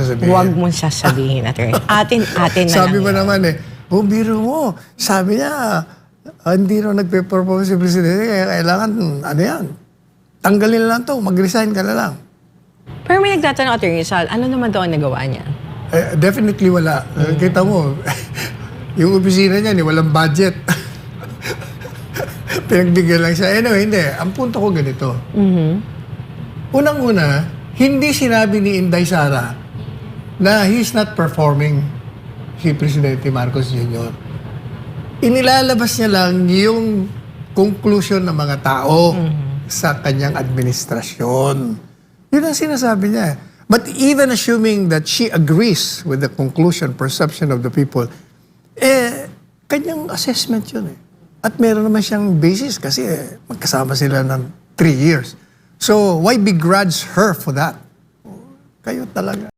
sasabihin. Huwag mong sasabihin, attorney. Atin na Sabi lang ba yun. naman biro mo, sabi niya, hindi raw nagpe-perform si Presidente, kaya kailangan, tanggalin na lang to, mag-resign ka na lang. Pero may nagtatanong, attorney Sal, ano naman daw ang nagawa niya? Definitely wala. Kita mo, yung opisina niya, walang budget. Pinagbigyan lang siya. Anyway, hindi. Ang punto ko ganito. Unang-una, hindi sinabi ni Inday Sara na he's not performing si Presidente Marcos Jr. Inilalabas niya lang yung conclusion ng mga tao sa kanyang administrasyon. Yun ang sinasabi niya. But even assuming that she agrees with the conclusion, perception of the people, kanyang assessment yun . At meron naman siyang basis kasi magkasama sila ng 3 years. So, why begrudge her for that? Kayo talaga.